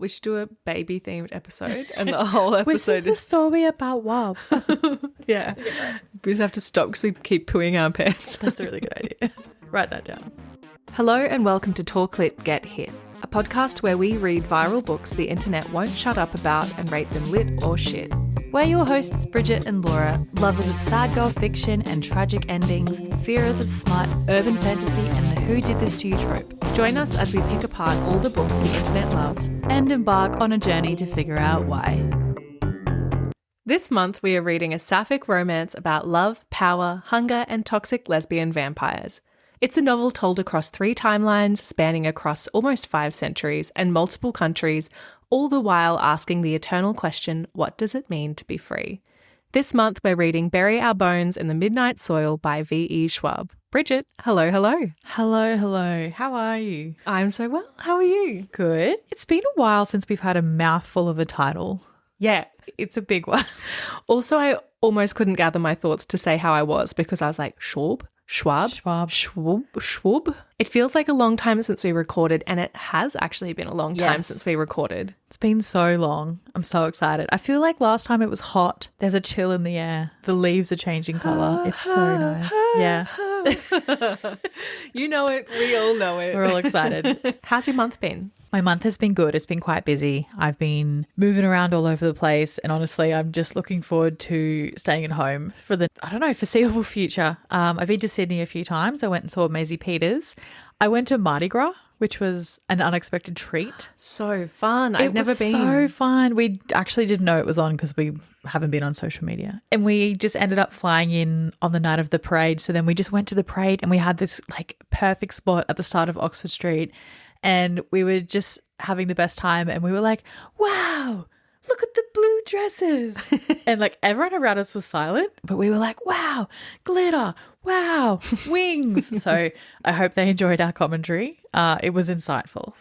We should do a baby themed episode and the whole episode is a story about love. Yeah. We just have to stop because we keep pooing our pants. That's a really good idea. Write that down. Hello and welcome to Talk Lit Get Hit, a podcast where we read viral books the internet won't shut up about and rate them lit or shit. We're your hosts, Bridget and Laura, lovers of sad girl fiction and tragic endings, fearers of smut, urban fantasy, and the who did this to you trope. Join us as we pick apart all the books the internet loves and embark on a journey to figure out why. This month we are reading a sapphic romance about love, power, hunger, and toxic lesbian vampires. It's a novel told across 3 timelines, spanning across almost 5 centuries and multiple countries, all the while asking the eternal question, what does it mean to be free? This month we're reading Bury Our Bones in the Midnight Soil by V.E. Schwab. Bridget, hello, hello. Hello, hello. How are you? I'm so well. How are you? Good. It's been a while since we've had a mouthful of a title. Yeah. It's a big one. Also, I almost couldn't gather my thoughts to say how I was because I was like, Schwab? It feels like a long time since we recorded, and it has actually been a long time since we recorded. It's been so long. I'm so excited. I feel like last time it was hot. There's a chill in the air. The leaves are changing colour. It's so nice. Yeah. You know it. We all know it. We're all excited. How's your month been? My month has been good. It's been quite busy. I've been moving around all over the place, and honestly, I'm just looking forward to staying at home for the, foreseeable future. I've been to Sydney a few times. I went and saw Maisie Peters. I went to Mardi Gras, which was an unexpected treat. So fun. I've never been. So fun. We actually didn't know it was on because we haven't been on social media. And we just ended up flying in on the night of the parade. So then we just went to the parade and we had this like perfect spot at the start of Oxford Street. And we were just having the best time, and we were like, wow, look at the blue dresses. And like everyone around us was silent, but we were like, wow, glitter, wow, wings. So I hope they enjoyed our commentary. It was insightful.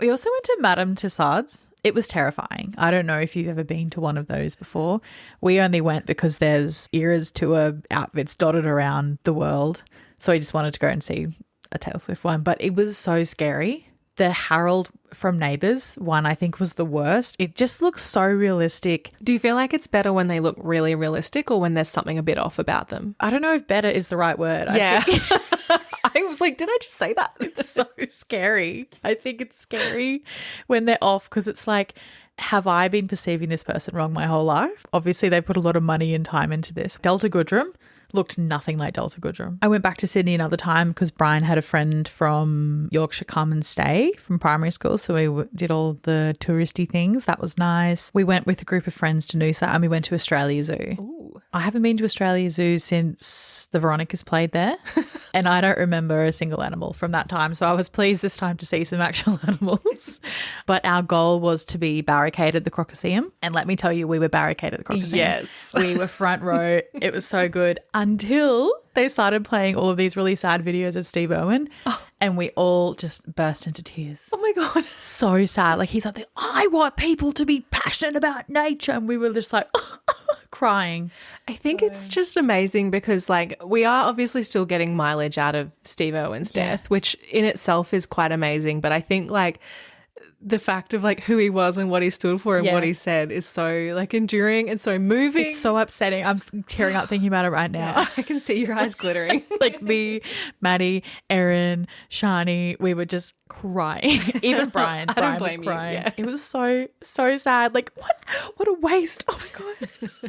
We also went to Madame Tussauds. It was terrifying. I don't know if you've ever been to one of those before. We only went because there's Eras tour outfits dotted around the world. So we just wanted to go and see a Taylor Swift one, but it was so scary. The Harold from Neighbours one, I think, was the worst. It just looks so realistic. Do you feel like it's better when they look really realistic or when there's something a bit off about them? I don't know if better is the right word. Yeah. I was like, did I just say that? It's so scary. I think it's scary when they're off because it's like, have I been perceiving this person wrong my whole life? Obviously, they put a lot of money and time into this. Delta Goodrem looked nothing like Delta Goodrem. I went back to Sydney another time because Brian had a friend from Yorkshire come and stay from primary school. So we did all the touristy things. That was nice. We went with a group of friends to Noosa and we went to Australia Zoo. Ooh. I haven't been to Australia Zoo since the Veronicas played there. And I don't remember a single animal from that time. So I was pleased this time to see some actual animals. But our goal was to be barricaded at the Crocoseum. And let me tell you, we were barricaded at the Crocoseum. Yes. We were front row. It was so good until they started playing all of these really sad videos of Steve Irwin. Oh. And we all just burst into tears. Oh my God. So sad. Like he's like, I want people to be passionate about nature. And we were just like crying. I think it's just amazing because like we are obviously still getting mileage out of Steve Irwin's death, which in itself is quite amazing. But I think like the fact of like who he was and what he stood for and what he said is so like enduring and so moving. It's so upsetting. I'm tearing up thinking about it right now. Yeah, I can see your eyes glittering. Like me, Maddie, Erin, Shani, we were just crying. Even Brian. Don't blame was crying. you. Yeah. It was so sad. Like what a waste. Oh my God.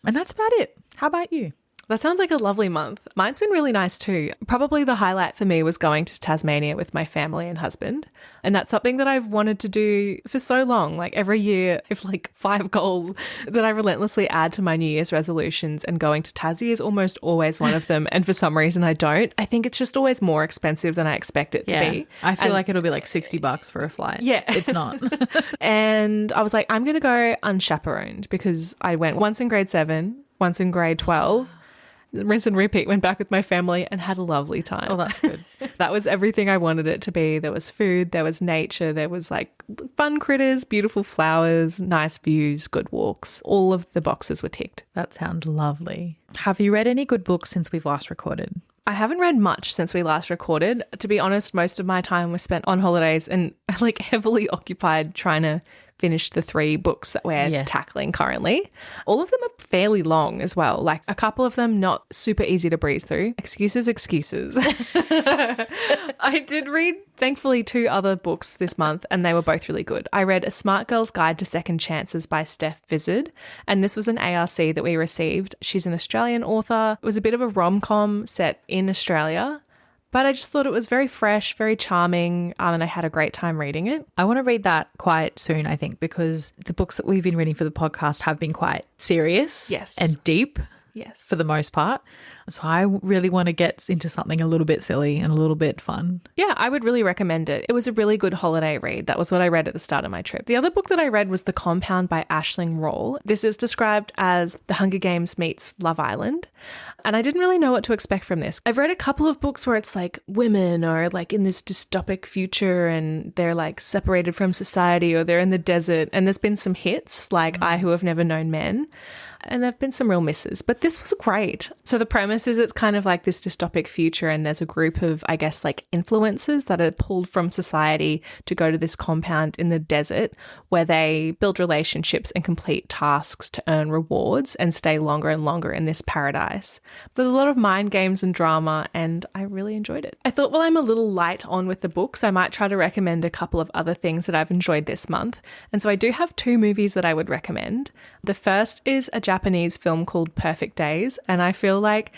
And that's about it. How about you? That sounds like a lovely month. Mine's been really nice too. Probably the highlight for me was going to Tasmania with my family and husband. And that's something that I've wanted to do for so long. Like every year, I have like 5 goals that I relentlessly add to my New Year's resolutions, and going to Tassie is almost always one of them. And for some reason I don't. I think it's just always more expensive than I expect it to be. I feel like it'll be like $60 for a flight. Yeah. It's not. And I was like, I'm going to go unchaperoned because I went once in grade 7, once in grade 12. Rinse and repeat, went back with my family and had a lovely time. Oh, that's good. That was everything I wanted it to be. There was food, there was nature, there was like fun critters, beautiful flowers, nice views, good walks. All of the boxes were ticked. That sounds lovely. Have you read any good books since we've last recorded? I haven't read much since we last recorded. To be honest, most of my time was spent on holidays and like heavily occupied trying to finish the 3 books that we're tackling currently. All of them are fairly long as well. Like a couple of them not super easy to breeze through. Excuses. I did read, thankfully, 2 other books this month and they were both really good. I read A Smart Girl's Guide to Second Chances by Steph Vizard, and this was an ARC that we received. She's an Australian author. It was a bit of a rom-com set in Australia, but I just thought it was very fresh, very charming, and I had a great time reading it. I want to read that quite soon, I think, because the books that we've been reading for the podcast have been quite serious and deep for the most part. So I really want to get into something a little bit silly and a little bit fun. Yeah, I would really recommend it. It was a really good holiday read. That was what I read at the start of my trip. The other book that I read was The Compound by Aisling Rawle. This is described as The Hunger Games meets Love Island. And I didn't really know what to expect from this. I've read a couple of books where it's like women are like in this dystopic future and they're like separated from society or they're in the desert. And there's been some hits like I Who Have Never Known Men. And there have been some real misses, but this was great. So the premise is it's kind of like this dystopic future and there's a group of, I guess, like influencers that are pulled from society to go to this compound in the desert where they build relationships and complete tasks to earn rewards and stay longer and longer in this paradise. There's a lot of mind games and drama and I really enjoyed it. I thought while I'm a little light on with the books, I might try to recommend a couple of other things that I've enjoyed this month. And so I do have 2 movies that I would recommend. The first is a Japanese film called Perfect Days, and I feel like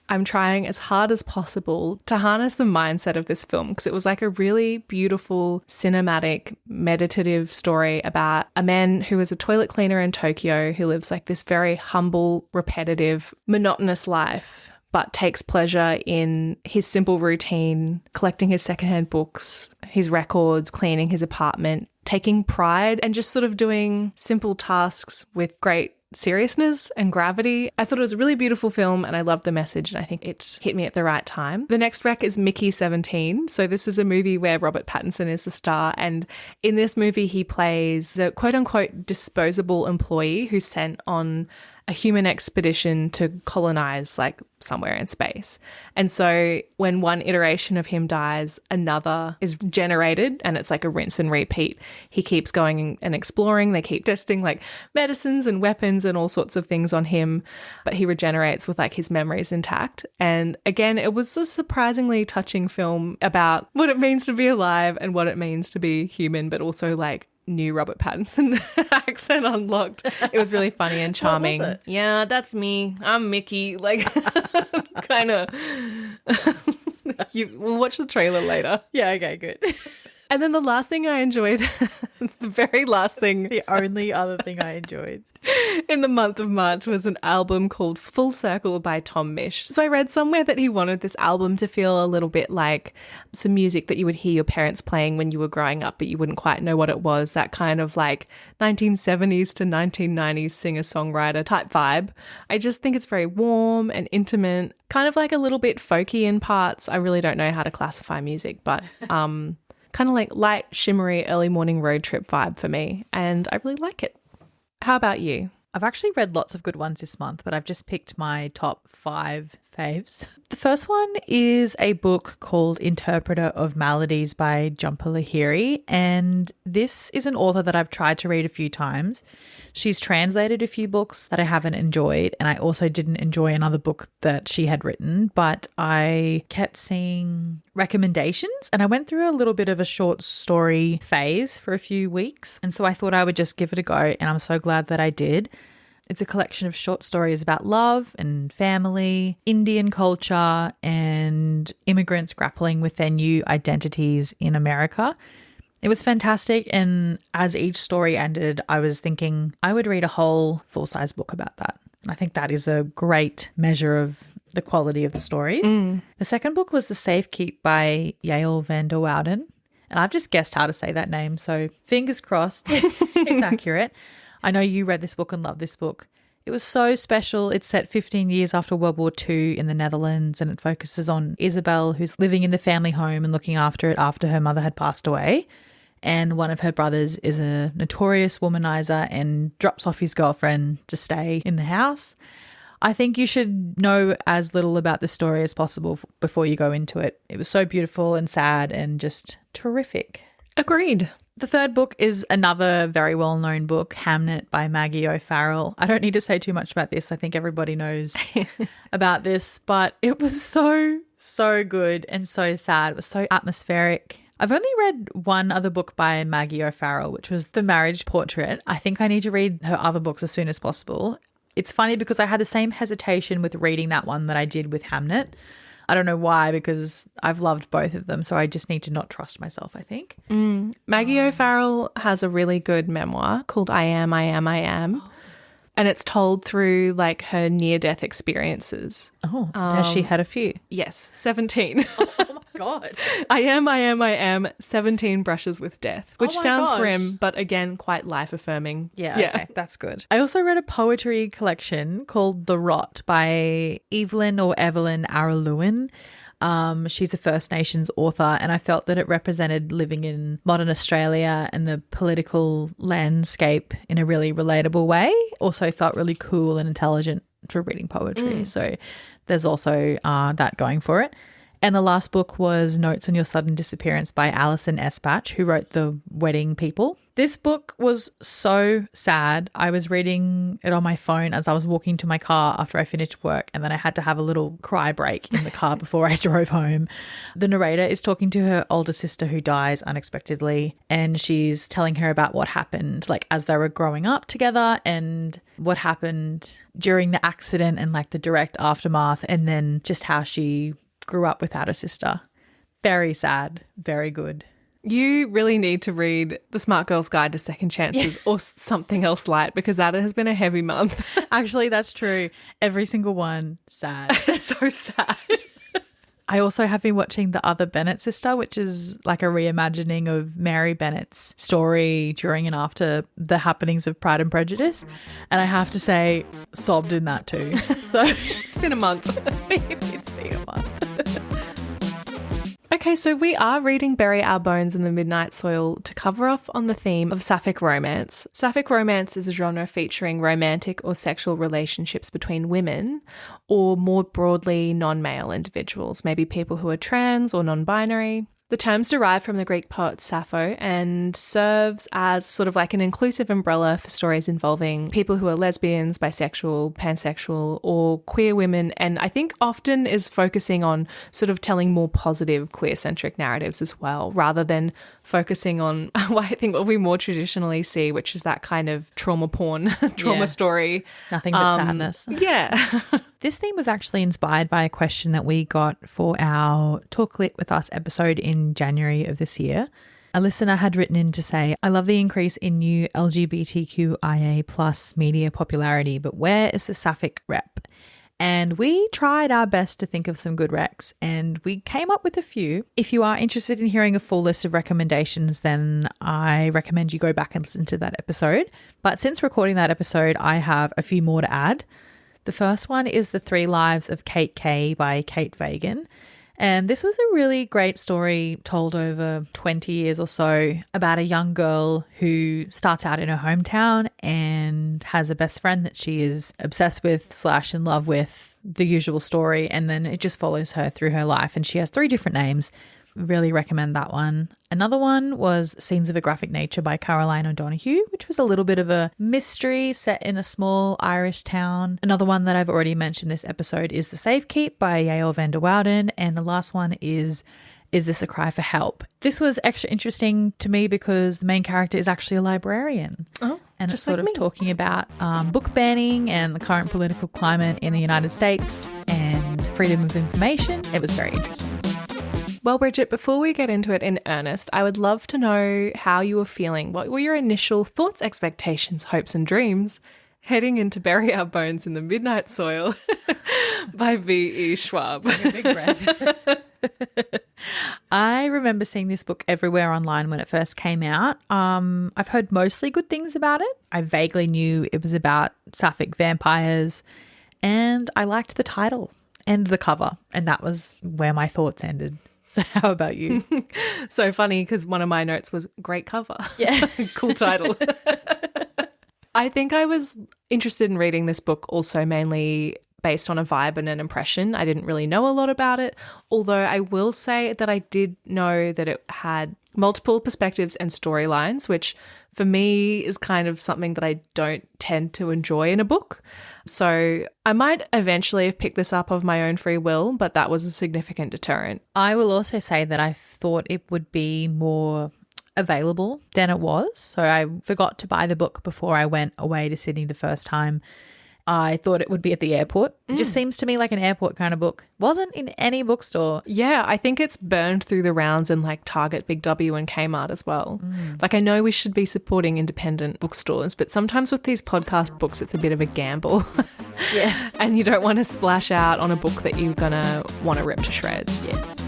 I'm trying as hard as possible to harness the mindset of this film because it was like a really beautiful, cinematic, meditative story about a man who is a toilet cleaner in Tokyo who lives like this very humble, repetitive, monotonous life, but takes pleasure in his simple routine, collecting his secondhand books, his records, cleaning his apartment, taking pride and just sort of doing simple tasks with great seriousness and gravity. I thought it was a really beautiful film and I loved the message and I think it hit me at the right time. The next rec is Mickey 17. So this is a movie where Robert Pattinson is the star, and in this movie he plays a quote-unquote disposable employee who's sent on a human expedition to colonize like somewhere in space. And so when one iteration of him dies, another is generated and it's like a rinse and repeat. He keeps going and exploring. They keep testing like medicines and weapons and all sorts of things on him, but he regenerates with like his memories intact. And again, it was a surprisingly touching film about what it means to be alive and what it means to be human, but also like new Robert Pattinson accent unlocked. It was really funny and charming. What was it? Yeah, that's me. I'm Mickey. Like, kind of. We'll watch the trailer later. Yeah, okay, good. And then the last thing I enjoyed, the very last thing. The only other thing I enjoyed in the month of March was an album called Full Circle by Tom Misch. So I read somewhere that he wanted this album to feel a little bit like some music that you would hear your parents playing when you were growing up, but you wouldn't quite know what it was. That kind of like 1970s to 1990s singer-songwriter type vibe. I just think it's very warm and intimate, kind of like a little bit folky in parts. I really don't know how to classify music, but kind of like light, shimmery, early morning road trip vibe for me. And I really like it. How about you? I've actually read lots of good ones this month, but I've just picked my top 5 faves. The first one is a book called Interpreter of Maladies by Jhumpa Lahiri, and this is an author that I've tried to read a few times. She's translated a few books that I haven't enjoyed, and I also didn't enjoy another book that she had written, but I kept seeing recommendations and I went through a little bit of a short story phase for a few weeks, and so I thought I would just give it a go, and I'm so glad that I did. It's a collection of short stories about love and family, Indian culture, and immigrants grappling with their new identities in America. It was fantastic, and as each story ended, I was thinking I would read a whole full-size book about that. And I think that is a great measure of the quality of the stories. The second book was The Safe Keep by Yael van der Wouden, and I've just guessed how to say that name, so fingers crossed it's accurate. I know you read this book and loved this book. It was so special. It's set 15 years after World War II in the Netherlands, and it focuses on Isabel, who's living in the family home and looking after it after her mother had passed away. And one of her brothers is a notorious womanizer and drops off his girlfriend to stay in the house. I think you should know as little about the story as possible before you go into it. It was so beautiful and sad and just terrific. Agreed. The third book is another very well-known book, Hamnet by Maggie O'Farrell. I don't need to say too much about this. I think everybody knows about this, but it was so good and so sad. It was so atmospheric. I've only read one other book by Maggie O'Farrell, which was The Marriage Portrait. I think I need to read her other books as soon as possible. It's funny because I had the same hesitation with reading that one that I did with Hamnet. I don't know why, because I've loved both of them, so I just need to not trust myself, I think. Maggie O'Farrell has a really good memoir called I Am, I Am, I Am. And it's told through like her near-death experiences. Oh, has she had a few? Yes, 17. Oh my God. I am 17 brushes with death, which sounds grim, but again, quite life-affirming. Yeah, okay, that's good. I also read a poetry collection called The Rot by Evelyn Araluen. She's a First Nations author, and I felt that it represented living in modern Australia and the political landscape in a really relatable way. Also felt really cool and intelligent for reading poetry. So there's also that going for it. And the last book was Notes on Your Sudden Disappearance by Alison Espach, who wrote The Wedding People. This book was so sad. I was reading it on my phone as I was walking to my car after I finished work, and then I had to have a little cry break in the car before I drove home. The narrator is talking to her older sister who dies unexpectedly, and she's telling her about what happened like as they were growing up together and what happened during the accident and like the direct aftermath, and then just how she grew up without a sister. Very sad, very good. You really need to read The Smart Girl's Guide to Second Chances or something else light, because that has been a heavy month. Actually, that's true. Every single one, sad. So sad. I also have been watching The Other Bennett Sister, which is like a reimagining of Mary Bennett's story during and after the happenings of Pride and Prejudice. And I have to say, sobbed in that too. So it's been a month. It's been a month. Okay, so we are reading Bury Our Bones in the Midnight Soil to cover off on the theme of sapphic romance. Sapphic romance is a genre featuring romantic or sexual relationships between women, or more broadly, non-male individuals, maybe people who are trans or non-binary. The terms derive from the Greek poet Sappho and serves as sort of like an inclusive umbrella for stories involving people who are lesbians, bisexual, pansexual, or queer women, and I think often is focusing on sort of telling more positive queer-centric narratives as well, rather than focusing on I think what we more traditionally see, which is that kind of trauma porn, trauma story. Nothing but sadness. Yeah. This theme was actually inspired by a question that we got for our Talk Lit With Us episode in January of this year. A listener had written in to say, I love the increase in new LGBTQIA plus media popularity, but where is the sapphic rep? And we tried our best to think of some good recs, and we came up with a few. If you are interested in hearing a full list of recommendations, then I recommend you go back and listen to that episode. But since recording that episode, I have a few more to add. The first one is The 3 Lives of Kate Kay by Kate Vaughan. And this was a really great story told over 20 years or so about a young girl who starts out in her hometown and has a best friend that she is obsessed with / in love with, the usual story. And then it just follows her through her life. And she has 3 different names. Really recommend that one. Another one was Scenes of a Graphic Nature by Caroline O'Donoghue, which was a little bit of a mystery set in a small Irish town. Another one that I've already mentioned this episode is The Safekeep by Yael van der Wouden. And the last one is This a Cry for Help? This was extra interesting to me because the main character is actually a librarian. Oh, and it's sort of talking about book banning and the current political climate in the United States and freedom of information. It was very interesting. Well, Bridget, before we get into it in earnest, I would love to know how you were feeling. What were your initial thoughts, expectations, hopes and dreams heading into Bury Our Bones in the Midnight Soil by V.E. Schwab? Take a big breath. I remember seeing this book everywhere online when it first came out. I've heard mostly good things about it. I vaguely knew it was about sapphic vampires, and I liked the title and the cover, and that was where my thoughts ended. So how about you? So funny because one of my notes was great cover. Yeah. Cool title. I think I was interested in reading this book also mainly based on a vibe and an impression. I didn't really know a lot about it, although I will say that I did know that it had multiple perspectives and storylines, which for me is kind of something that I don't tend to enjoy in a book. So I might eventually have picked this up of my own free will, but that was a significant deterrent. I will also say that I thought it would be more available than it was. So I forgot to buy the book before I went away to Sydney the first time. I thought it would be at the airport. It just seems to me like an airport kind of book. Wasn't in any bookstore. Yeah, I think it's burned through the rounds in like Target, Big W and Kmart as well. Like I know we should be supporting independent bookstores, but sometimes with these podcast books, it's a bit of a gamble. Yeah. And you don't want to splash out on a book that you're going to want to rip to shreds. Yes.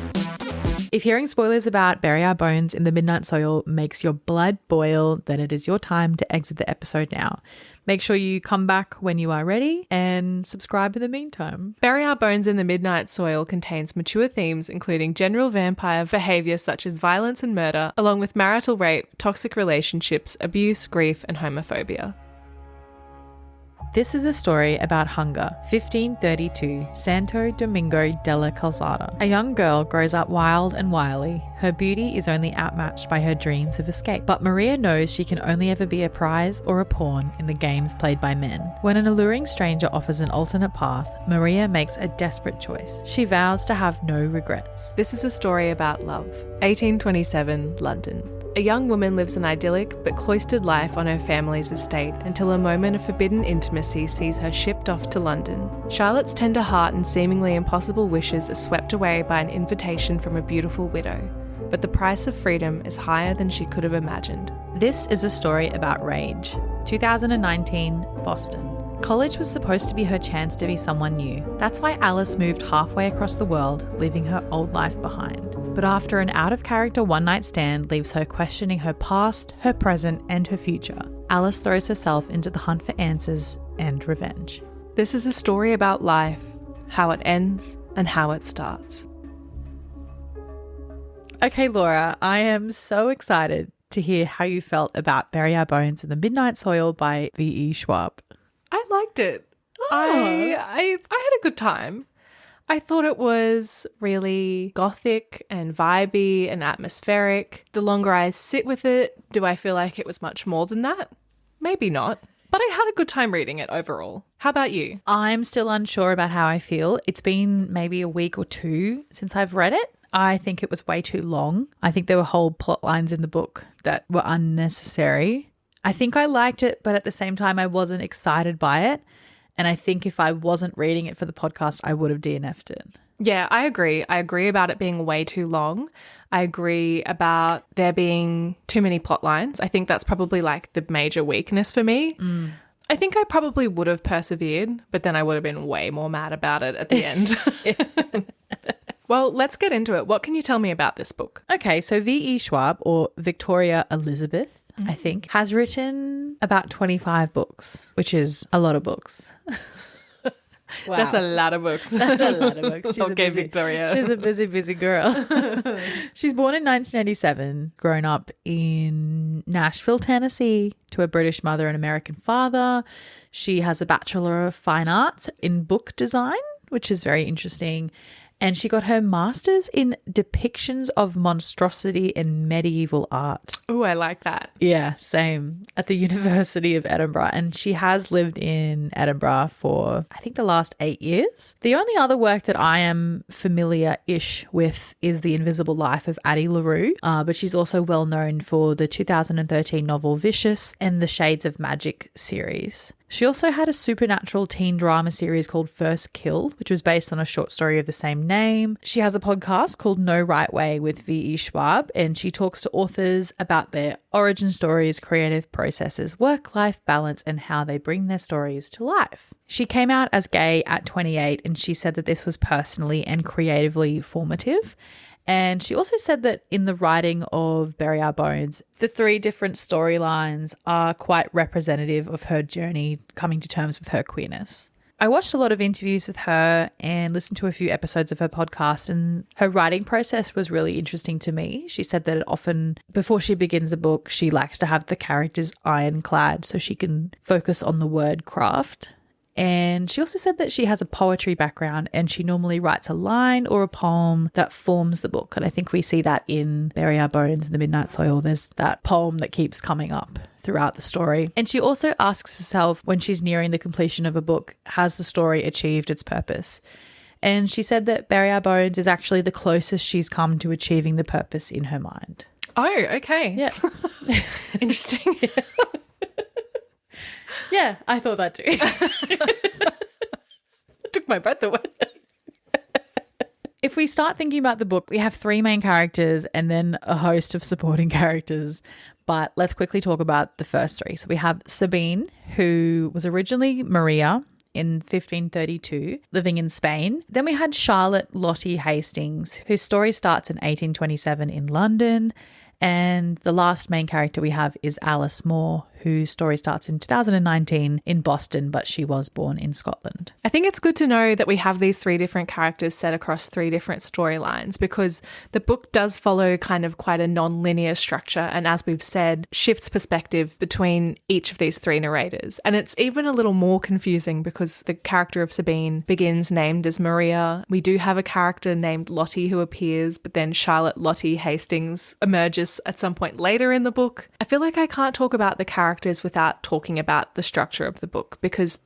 If hearing spoilers about Bury Our Bones in the Midnight Soil makes your blood boil, then it is your time to exit the episode now. Make sure you come back when you are ready and subscribe in the meantime. Bury Our Bones in the Midnight Soil contains mature themes including general vampire behaviour such as violence and murder, along with marital rape, toxic relationships, abuse, grief and homophobia. This is a story about hunger, 1532, Santo Domingo de la Calzada. A young girl grows up wild and wily. Her beauty is only outmatched by her dreams of escape. But Maria knows she can only ever be a prize or a pawn in the games played by men. When an alluring stranger offers an alternate path, Maria makes a desperate choice. She vows to have no regrets. This is a story about love. 1827, London. A young woman lives an idyllic but cloistered life on her family's estate until a moment of forbidden intimacy sees her shipped off to London. Charlotte's tender heart and seemingly impossible wishes are swept away by an invitation from a beautiful widow. But the price of freedom is higher than she could have imagined. This is a story about rage. 2019, Boston. College was supposed to be her chance to be someone new. That's why Alice moved halfway across the world, leaving her old life behind. But after an out-of-character one-night stand leaves her questioning her past, her present, and her future, Alice throws herself into the hunt for answers and revenge. This is a story about life, how it ends, and how it starts. Okay, Laura, I am so excited to hear how you felt about Bury Our Bones in the Midnight Soil by V.E. Schwab. I liked it. Oh. I had a good time. I thought it was really gothic and vibey and atmospheric. The longer I sit with it, do I feel like it was much more than that? Maybe not. But I had a good time reading it overall. How about you? I'm still unsure about how I feel. It's been maybe a week or two since I've read it. I think it was way too long. I think there were whole plot lines in the book that were unnecessary. I think I liked it, but at the same time, I wasn't excited by it. And I think if I wasn't reading it for the podcast, I would have DNF'd it. Yeah, I agree. I agree about it being way too long. I agree about there being too many plot lines. I think that's probably like the major weakness for me. I think I probably would have persevered, but then I would have been way more mad about it at the end. Well, let's get into it. What can you tell me about this book? Okay, so V.E. Schwab, or Victoria Elizabeth, I think, has written about 25 books, which is a lot of books. Wow. That's a lot of books. That's a lot of books. Victoria. She's a busy girl. She's born in 1987, grown up in Nashville, Tennessee, to a British mother and American father. She has a Bachelor of Fine Arts in book design, which is very interesting. And she got her master's in depictions of monstrosity and medieval art. Oh, I like that. Yeah, same. At the University of Edinburgh. And she has lived in Edinburgh for, I think, the last 8 years. The only other work that I am familiar-ish with is The Invisible Life of Addie LaRue. But she's also well known for the 2013 novel Vicious and the Shades of Magic series. She also had a supernatural teen drama series called First Kill, which was based on a short story of the same name. She has a podcast called No Right Way with V.E. Schwab, and she talks to authors about their origin stories, creative processes, work-life balance, and how they bring their stories to life. She came out as gay at 28, and she said that this was personally and creatively formative. And she also said that in the writing of Bury Our Bones, the 3 different storylines are quite representative of her journey coming to terms with her queerness. I watched a lot of interviews with her and listened to a few episodes of her podcast, and her writing process was really interesting to me. She said that often before she begins a book, she likes to have the characters ironclad so she can focus on the word craft. And she also said that she has a poetry background and she normally writes a line or a poem that forms the book. And I think we see that in Bury Our Bones in the Midnight Soil. There's that poem that keeps coming up throughout the story. And she also asks herself when she's nearing the completion of a book, has the story achieved its purpose? And she said that Bury Our Bones is actually the closest she's come to achieving the purpose in her mind. Oh, okay. Yeah. Interesting. Yeah, I thought that too. Took my breath away. If we start thinking about the book, we have 3 main characters and then a host of supporting characters. But let's quickly talk about the first 3. So we have Sabine, who was originally Maria in 1532, living in Spain. Then we had Charlotte Lottie Hastings, whose story starts in 1827 in London. And the last main character we have is Alice Moore, whose story starts in 2019 in Boston, but she was born in Scotland. I think it's good to know that we have these 3 different characters set across 3 different storylines, because the book does follow kind of quite a non-linear structure and, as we've said, shifts perspective between each of these 3 narrators. And it's even a little more confusing because the character of Sabine begins named as Maria. We do have a character named Lottie who appears, but then Charlotte Lottie Hastings emerges at some point later in the book. I feel like I can't talk about the characters without talking about the structure of the book, because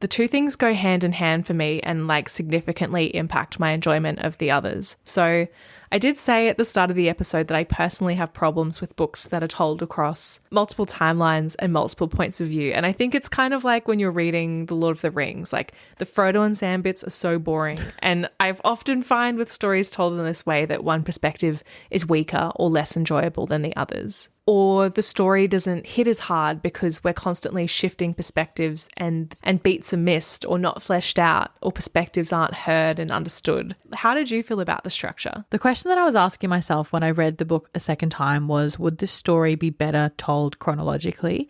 the 2 things go hand in hand for me and like significantly impact my enjoyment of the others. So I did say at the start of the episode that I personally have problems with books that are told across multiple timelines and multiple points of view. And I think it's kind of like when you're reading The Lord of the Rings, like the Frodo and Sam bits are so boring. And I've often find with stories told in this way that one perspective is weaker or less enjoyable than the others. Or the story doesn't hit as hard because we're constantly shifting perspectives and beats are missed or not fleshed out, or perspectives aren't heard and understood. How did you feel about the structure? The question that I was asking myself when I read the book a second time was, would this story be better told chronologically?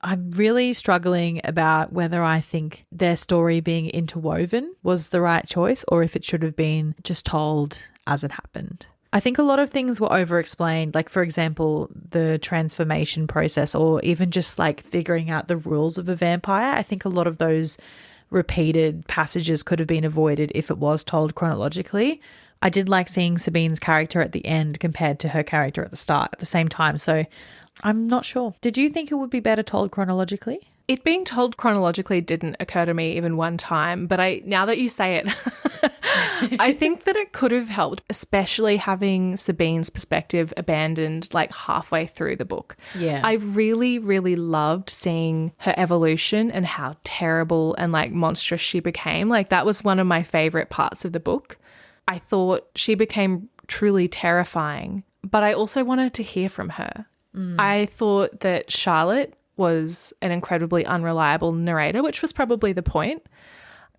I'm really struggling about whether I think their story being interwoven was the right choice or if it should have been just told as it happened. I think a lot of things were over-explained, like, for example, the transformation process, or even just like figuring out the rules of a vampire. I think a lot of those repeated passages could have been avoided if it was told chronologically. I did like seeing Sabine's character at the end compared to her character at the start at the same time. So I'm not sure. Did you think it would be better told chronologically? It being told chronologically didn't occur to me even one time, but now that you say it, I think that it could have helped, especially having Sabine's perspective abandoned like halfway through the book. Yeah. I really, really loved seeing her evolution and how terrible and like monstrous she became. Like that was one of my favorite parts of the book. I thought she became truly terrifying, but I also wanted to hear from her. I thought that Charlotte was an incredibly unreliable narrator, which was probably the point.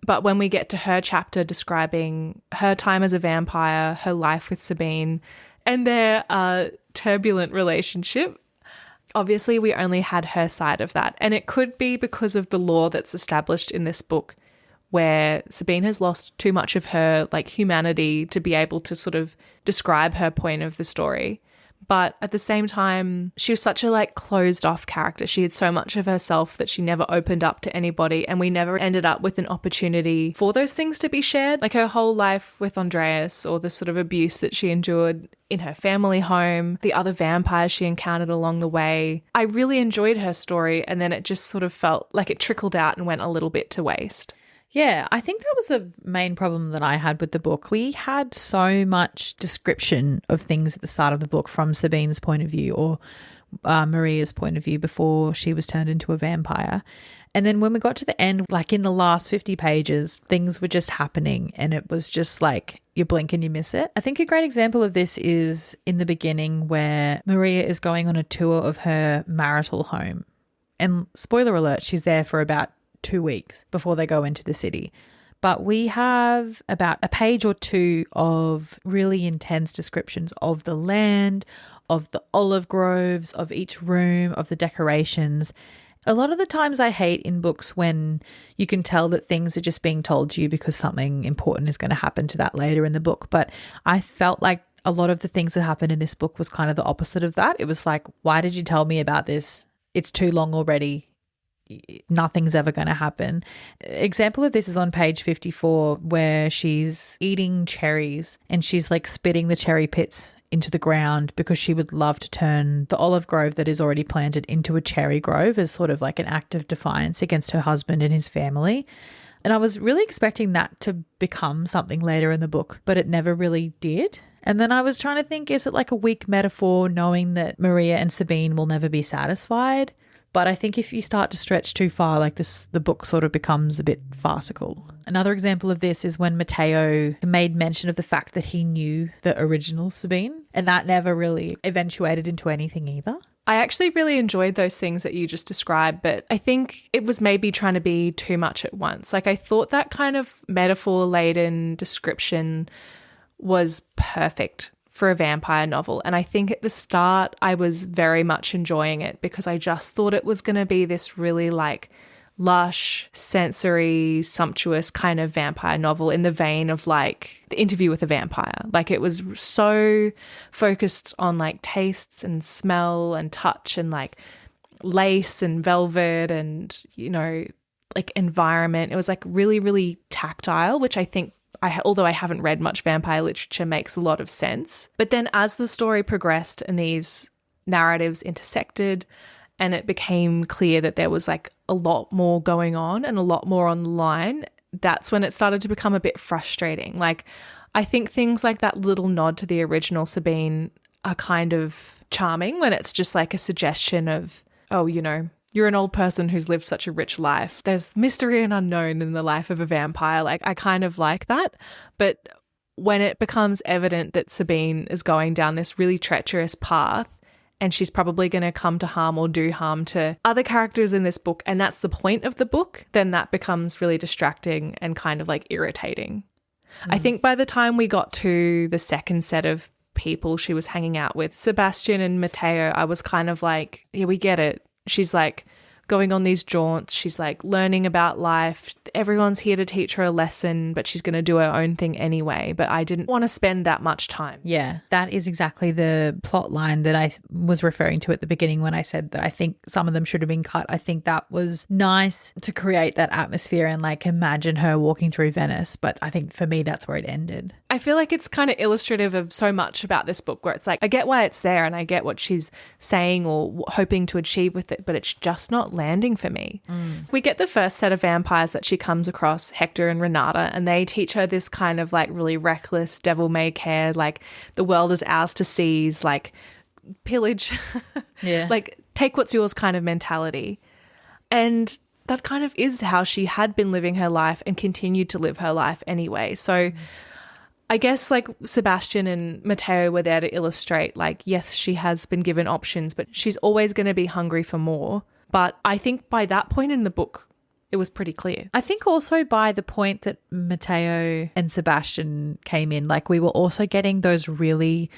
But when we get to her chapter describing her time as a vampire, her life with Sabine, and their turbulent relationship, obviously we only had her side of that. And it could be because of the lore that's established in this book, where Sabine has lost too much of her like humanity to be able to sort of describe her point of the story. But at the same time, she was such a like closed off character. She had so much of herself that she never opened up to anybody, and we never ended up with an opportunity for those things to be shared. Like her whole life with Andreas, or the sort of abuse that she endured in her family home, the other vampires she encountered along the way. I really enjoyed her story, and then it just sort of felt like it trickled out and went a little bit to waste. Yeah, I think that was the main problem that I had with the book. We had so much description of things at the start of the book from Sabine's point of view, or Maria's point of view before she was turned into a vampire. And then when we got to the end, like in the last 50 pages, things were just happening and it was just like you blink and you miss it. I think a great example of this is in the beginning where Maria is going on a tour of her marital home. And spoiler alert, she's there for about 2 weeks before they go into the city. But we have about a page or two of really intense descriptions of the land, of the olive groves, of each room, of the decorations. A lot of the times I hate in books when you can tell that things are just being told to you because something important is going to happen to that later in the book. But I felt like a lot of the things that happened in this book was kind of the opposite of that. It was like, why did you tell me about this? It's too long already. nothing's ever going to happen. Example of this is on page 54 where she's eating cherries and she's like spitting the cherry pits into the ground because she would love to turn the olive grove that is already planted into a cherry grove as sort of like an act of defiance against her husband and his family. And I was really expecting that to become something later in the book, but it never really did. And then I was trying to think, is it like a weak metaphor knowing that Maria and Sabine will never be satisfied? But I think if you start to stretch too far like this, the book sort of becomes a bit farcical. Another example of this is when Matteo made mention of the fact that he knew the original Sabine, and that never really eventuated into anything either. I actually really enjoyed those things that you just described, but I think it was maybe trying to be too much at once. Like I thought that kind of metaphor-laden description was perfect for a vampire novel. And I think at the start I was very much enjoying it because I just thought it was going to be this really like lush, sensory, sumptuous kind of vampire novel in the vein of like The Interview with a Vampire. Like it was so focused on like tastes and smell and touch and like lace and velvet and, you know, like environment. It was like really, really tactile, which I think although I haven't read much vampire literature, makes a lot of sense. But then as the story progressed and these narratives intersected and it became clear that there was like a lot more going on and a lot more on the line, that's when it started to become a bit frustrating. Like I think things like that little nod to the original Sabine are kind of charming when it's just like a suggestion of, oh, you know, you're an old person who's lived such a rich life. There's mystery and unknown in the life of a vampire. Like, I kind of like that. But when it becomes evident that Sabine is going down this really treacherous path and she's probably going to come to harm or do harm to other characters in this book, and that's the point of the book, then that becomes really distracting and kind of like irritating. I think by the time we got to the second set of people she was hanging out with, Sebastian and Matteo, I was kind of like, yeah, we get it. She's like going on these jaunts. She's like learning about life. Everyone's here to teach her a lesson, but she's going to do her own thing anyway. But I didn't want to spend that much time. Yeah, that is exactly the plot line that I was referring to at the beginning when I said that I think some of them should have been cut. I think that was nice to create that atmosphere and like imagine her walking through Venice. But I think for me, that's where it ended. I feel like it's kind of illustrative of so much about this book where it's like, I get why it's there and I get what she's saying or hoping to achieve with it, but it's just not landing for me. We get the first set of vampires that she comes across, Hector and Renata, and they teach her this kind of like really reckless, devil-may-care, like the world is ours to seize, like pillage, Yeah, like take what's yours kind of mentality. And that kind of is how she had been living her life and continued to live her life anyway. So I guess like Sebastian and Matteo were there to illustrate like, yes, she has been given options, but she's always going to be hungry for more. But I think by that point in the book, it was pretty clear. I think also by the point that Matteo and Sebastian came in, like we were also getting those really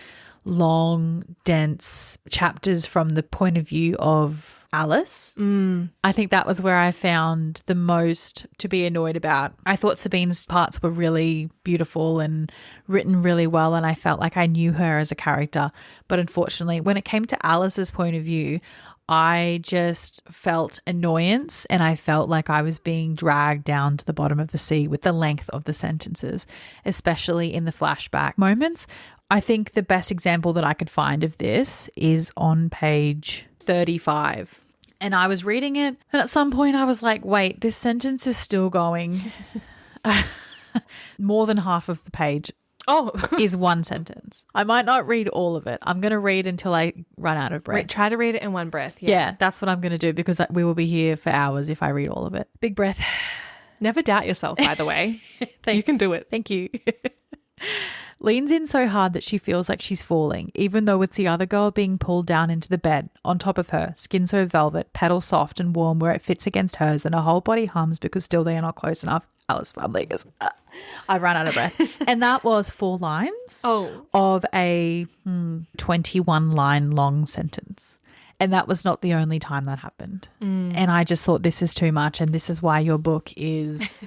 long, dense chapters from the point of view of Alice. I think that was where I found the most to be annoyed about. I thought Sabine's parts were really beautiful and written really well, and I felt like I knew her as a character. But unfortunately, when it came to Alice's point of view, I just felt annoyance and I felt like I was being dragged down to the bottom of the sea with the length of the sentences, especially in the flashback moments. I think the best example that I could find of this is on page 35. And I was reading it and at some point I was like, wait, this sentence is still going. More than half of the page is one sentence. I might not read all of it. I'm going to read until I run out of breath. Wait, try to read it in one breath. Yeah, that's what I'm going to do because we will be here for hours if I read all of it. Big breath. Never doubt yourself, by the way. You can do it. Thank you. Leans in so hard that she feels like she's falling, even though it's the other girl being pulled down into the bed, on top of her, skin so velvet, petals soft and warm where it fits against hers, and her whole body hums because still they are not close enough. Alice Family goes, I ran out of breath. And that was 4 lines of a 21-line long sentence. And that was not the only time that happened. And I just thought this is too much, and this is why your book is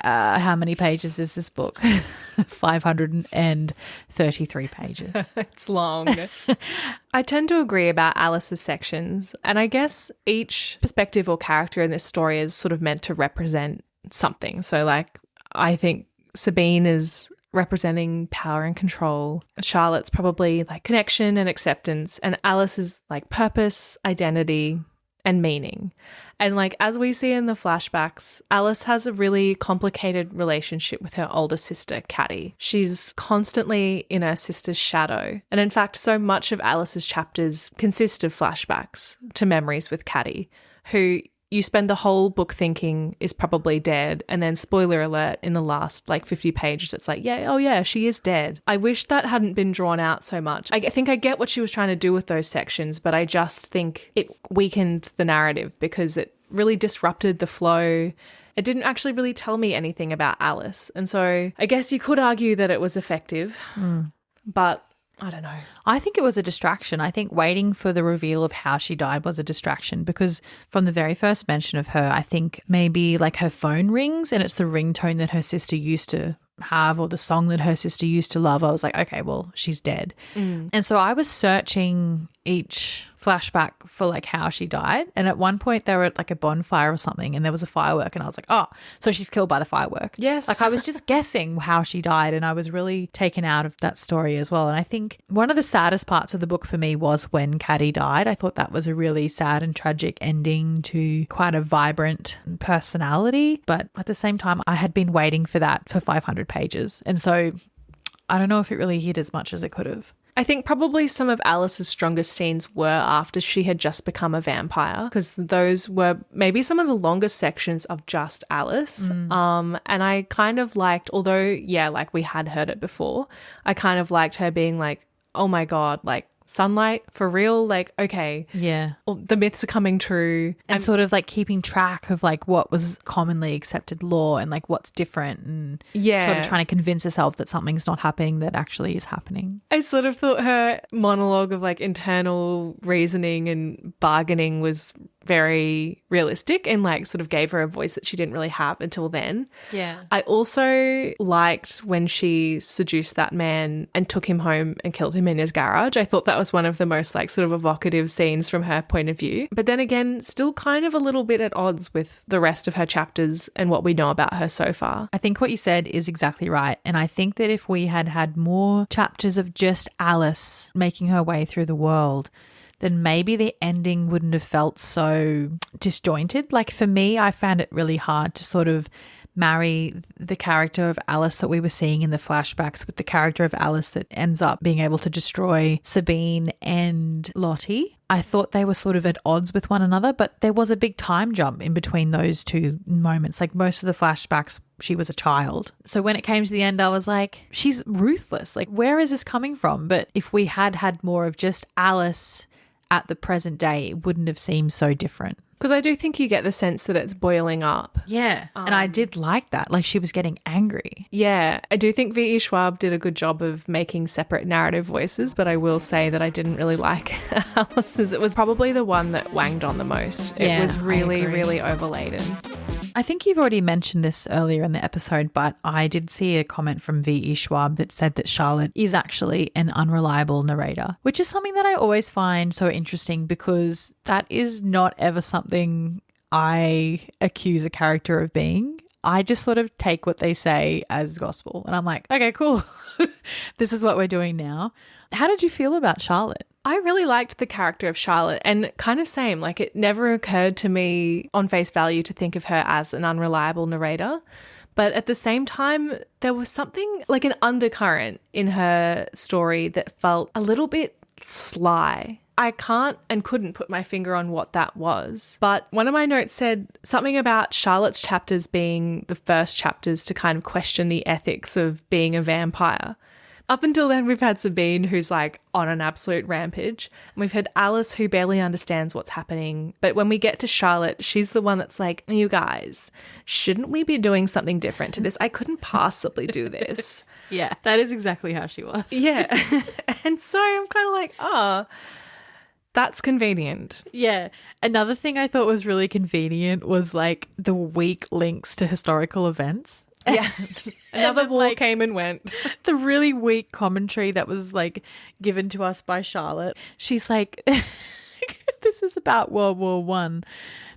How many pages is this book? 533 pages. It's long. I tend to agree about Alice's sections, and I guess each perspective or character in this story is sort of meant to represent something. So like I think Sabine is representing power and control. Charlotte's probably like connection and acceptance, and Alice is like purpose, identity, and meaning. And like as we see in the flashbacks, Alice has a really complicated relationship with her older sister, Caddy. She's constantly in her sister's shadow. And in fact, so much of Alice's chapters consist of flashbacks to memories with Caddy, who you spend the whole book thinking is probably dead, and then spoiler alert, in the last like 50 pages it's like, yeah, oh yeah, she is dead. I wish that hadn't been drawn out so much. I think I get what she was trying to do with those sections, but I just think it weakened the narrative because it really disrupted the flow. It didn't actually really tell me anything about Alice, and so I guess you could argue that it was effective, but I don't know. I think it was a distraction. I think waiting for the reveal of how she died was a distraction because from the very first mention of her, I think maybe like her phone rings and it's the ringtone that her sister used to have or the song that her sister used to love. I was like, okay, well, she's dead. And so I was searching each flashback for like how she died, and at one point they were at like a bonfire or something and there was a firework and I was like, oh, so she's killed by the firework. Yes. Like I was just guessing how she died, and I was really taken out of that story as well. And I think one of the saddest parts of the book for me was when Caddy died. I thought that was a really sad and tragic ending to quite a vibrant personality, but at the same time I had been waiting for that for 500 pages, and so I don't know if it really hit as much as it could have. I think probably some of Alice's strongest scenes were after she had just become a vampire, because those were maybe some of the longest sections of just Alice. And I kind of liked, although, yeah, like we had heard it before, I kind of liked her being like, oh my God, like sunlight for real, like, okay, yeah, the myths are coming true, and sort of like keeping track of like what was commonly accepted law and like what's different, and sort of trying to convince herself that something's not happening that actually is happening. I sort of thought her monologue of like internal reasoning and bargaining was very realistic and like sort of gave her a voice that she didn't really have until then. Yeah. I also liked when she seduced that man and took him home and killed him in his garage. I thought that was one of the most like sort of evocative scenes from her point of view. But then again, still kind of a little bit at odds with the rest of her chapters and what we know about her so far. I think what you said is exactly right. And I think that if we had had more chapters of just Alice making her way through the world, then maybe the ending wouldn't have felt so disjointed. Like for me, I found it really hard to sort of marry the character of Alice that we were seeing in the flashbacks with the character of Alice that ends up being able to destroy Sabine and Lottie. I thought they were sort of at odds with one another, but there was a big time jump in between those two moments. Like most of the flashbacks, she was a child. So when it came to the end, I was like, she's ruthless. Like, where is this coming from? But if we had had more of just Alice at the present day, it wouldn't have seemed so different. Because I do think you get the sense that it's boiling up. Yeah. And I did like that. Like she was getting angry. Yeah. I do think V.E. Schwab did a good job of making separate narrative voices, but I will say that I didn't really like Alice's. It was probably the one that wanged on the most. It was really, really overladen. I think you've already mentioned this earlier in the episode, but I did see a comment from V.E. Schwab that said that Charlotte is actually an unreliable narrator, which is something that I always find so interesting because that is not ever something I accuse a character of being. I just sort of take what they say as gospel and I'm like, okay, cool. This is what we're doing now. How did you feel about Charlotte? I really liked the character of Charlotte, and kind of same, like it never occurred to me on face value to think of her as an unreliable narrator. But at the same time, there was something like an undercurrent in her story that felt a little bit sly. I can't and couldn't put my finger on what that was. But one of my notes said something about Charlotte's chapters being the first chapters to kind of question the ethics of being a vampire. Up until then, we've had Sabine, who's like on an absolute rampage. And we've had Alice, who barely understands what's happening. But when we get to Charlotte, she's the one that's like, you guys, shouldn't we be doing something different to this? I couldn't possibly do this. Yeah, that is exactly how she was. Yeah. And so I'm kind of like, oh, that's convenient. Yeah. Another thing I thought was really convenient was like the weak links to historical events. Yeah. Another then, war like, came and went. The really weak commentary that was like given to us by Charlotte. She's like, this is about World War One.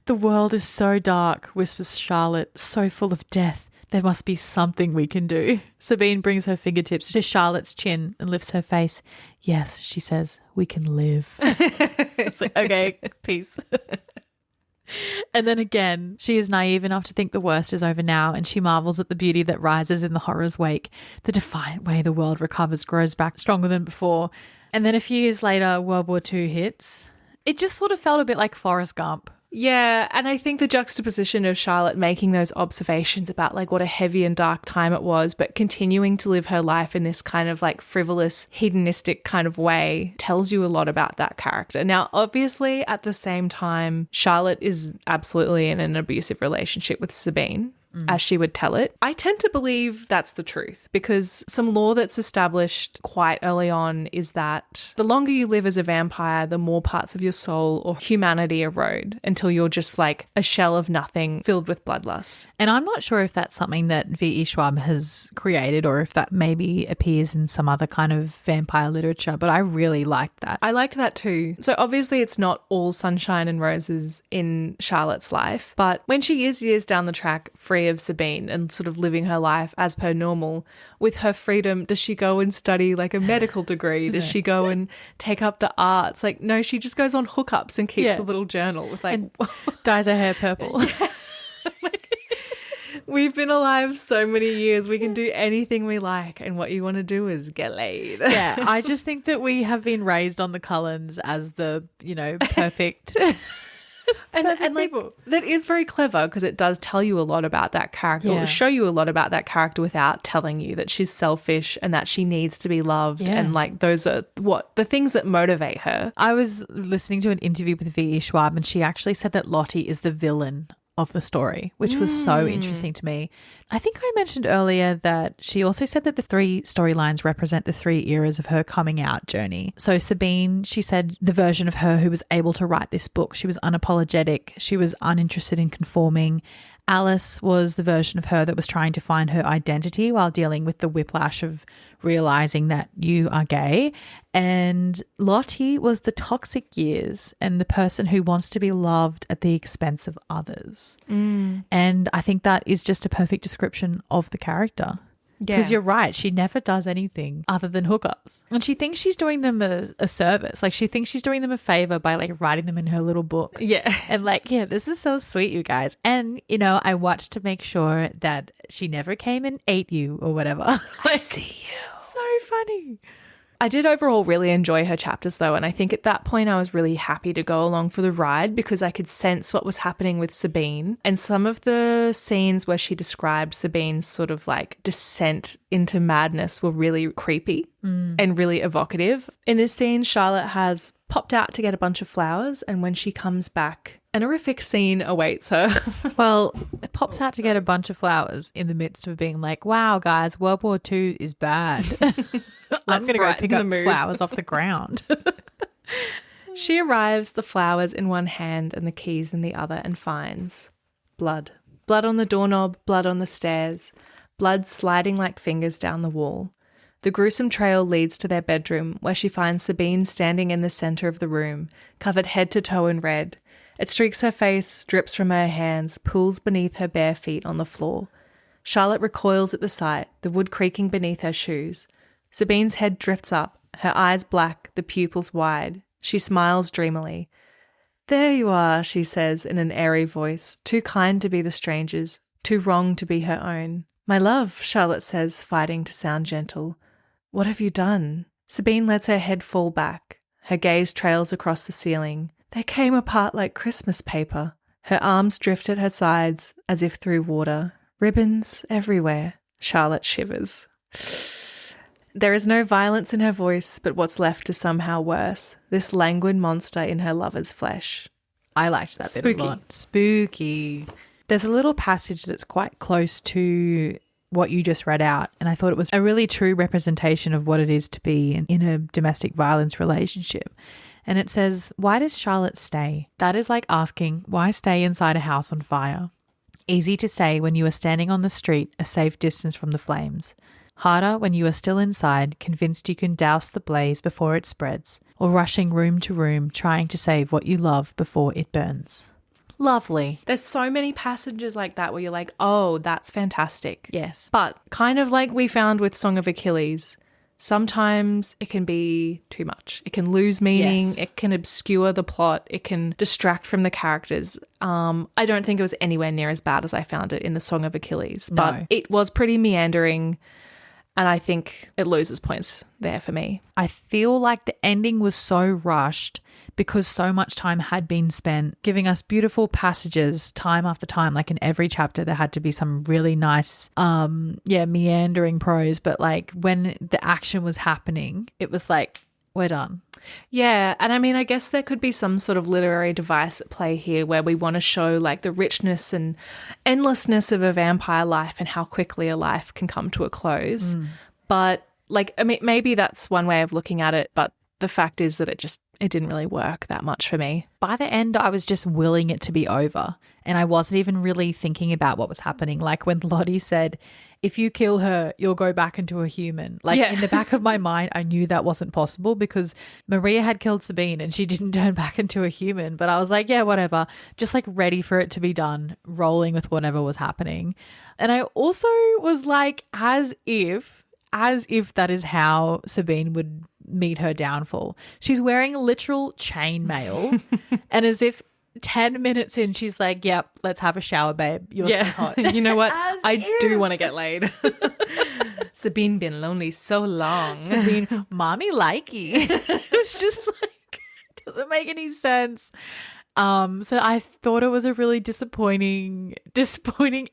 The world is so dark, whispers Charlotte, so full of death. There must be something we can do. Sabine brings her fingertips to Charlotte's chin and lifts her face. Yes, she says, we can live. It's like, okay, peace. And then again, she is naive enough to think the worst is over now, and she marvels at the beauty that rises in the horror's wake. The defiant way the world recovers grows back stronger than before. And then a few years later, World War II hits. It just sort of felt a bit like Forrest Gump. Yeah, and I think the juxtaposition of Charlotte making those observations about like what a heavy and dark time it was, but continuing to live her life in this kind of like frivolous, hedonistic kind of way tells you a lot about that character. Now, obviously, at the same time, Charlotte is absolutely in an abusive relationship with Sabine, as she would tell it. I tend to believe that's the truth because some law that's established quite early on is that the longer you live as a vampire, the more parts of your soul or humanity erode until you're just like a shell of nothing filled with bloodlust. And I'm not sure if that's something that V.E. Schwab has created or if that maybe appears in some other kind of vampire literature, but I really liked that. I liked that too. So obviously it's not all sunshine and roses in Charlotte's life, but when she is years down the track free of Sabine and sort of living her life as per normal, with her freedom, does she go and study like a medical degree? Does she go and take up the arts? Like, no, she just goes on hookups and keeps a little journal with like... And dyes her hair purple. We've been alive so many years. We can do anything we like. And what you want to do is get laid. Yeah, I just think that we have been raised on the Cullens as the, perfect... And like, that is very clever because it does tell you a lot about that character. It will show you a lot about that character without telling you that she's selfish and that she needs to be loved. Yeah. And like those are the things that motivate her. I was listening to an interview with V.E. Schwab and she actually said that Lottie is the villain of the story, which was so interesting to me. I think I mentioned earlier that she also said that the 3 storylines represent the 3 eras of her coming out journey. So Sabine, she said the version of her who was able to write this book, she was unapologetic, she was uninterested in conforming. Alice was the version of her that was trying to find her identity while dealing with the whiplash of realizing that you are gay. And Lottie was the toxic years and the person who wants to be loved at the expense of others. And I think that is just a perfect description of the character. Because you're right, she never does anything other than hookups. And she thinks she's doing them a service. Like she thinks she's doing them a favor by like writing them in her little book. Yeah. And like, this is so sweet, you guys. And, I watched to make sure that she never came and ate you or whatever. I see you. So funny. I did overall really enjoy her chapters though, and I think at that point I was really happy to go along for the ride because I could sense what was happening with Sabine, and some of the scenes where she described Sabine's sort of like descent into madness were really creepy and really evocative. In this scene, Charlotte has popped out to get a bunch of flowers, and when she comes back, an horrific scene awaits her. Well, it pops out to get a bunch of flowers in the midst of being like, wow, guys, World War II is bad. I'm going to go pick up flowers off the ground. She arrives, the flowers in one hand and the keys in the other, and finds blood. Blood on the doorknob, blood on the stairs, blood sliding like fingers down the wall. The gruesome trail leads to their bedroom, where she finds Sabine standing in the centre of the room, covered head to toe in red. It streaks her face, drips from her hands, pools beneath her bare feet on the floor. Charlotte recoils at the sight, the wood creaking beneath her shoes. Sabine's head drifts up, her eyes black, the pupils wide. She smiles dreamily. There you are, she says in an airy voice, too kind to be the stranger's, too wrong to be her own. My love, Charlotte says, fighting to sound gentle. What have you done? Sabine lets her head fall back. Her gaze trails across the ceiling. They came apart like Christmas paper. Her arms drift at her sides as if through water. Ribbons everywhere. Charlotte shivers. There is no violence in her voice, but what's left is somehow worse. This languid monster in her lover's flesh. I liked that bit a lot. Spooky. There's a little passage that's quite close to what you just read out, and I thought it was a really true representation of what it is to be in a domestic violence relationship. And it says, why does Charlotte stay? That is like asking, why stay inside a house on fire? Easy to say when you are standing on the street a safe distance from the flames. Harder when you are still inside, convinced you can douse the blaze before it spreads, or rushing room to room trying to save what you love before it burns. Lovely. There's so many passages like that where you're like, oh, that's fantastic. Yes. But kind of like we found with Song of Achilles, sometimes it can be too much. It can lose meaning. Yes. It can obscure the plot. It can distract from the characters. I don't think it was anywhere near as bad as I found it in the Song of Achilles. No. But it was pretty meandering. And I think it loses points there for me. I feel like the ending was so rushed because so much time had been spent giving us beautiful passages time after time. Like in every chapter, there had to be some really nice, meandering prose. But like when the action was happening, it was like, we're done. Yeah, and I mean, I guess there could be some sort of literary device at play here where we want to show like the richness and endlessness of a vampire life and how quickly a life can come to a close. But like, I mean, maybe that's one way of looking at it, but the fact is that it didn't really work that much for me. By the end, I was just willing it to be over and I wasn't even really thinking about what was happening. Like when Lottie said, if you kill her, you'll go back into a human. Like in the back of my mind, I knew that wasn't possible because Maria had killed Sabine and she didn't turn back into a human. But I was like, yeah, whatever. Just like ready for it to be done, rolling with whatever was happening. And I also was like, as if that is how Sabine would meet her downfall. She's wearing literal chainmail and as if 10 minutes in, she's like, yep, let's have a shower, babe. You're so hot. You know what? Do want to get laid. Sabine been lonely so long. Sabine, mommy likey. It's just like, it doesn't make any sense. So I thought it was a really disappointing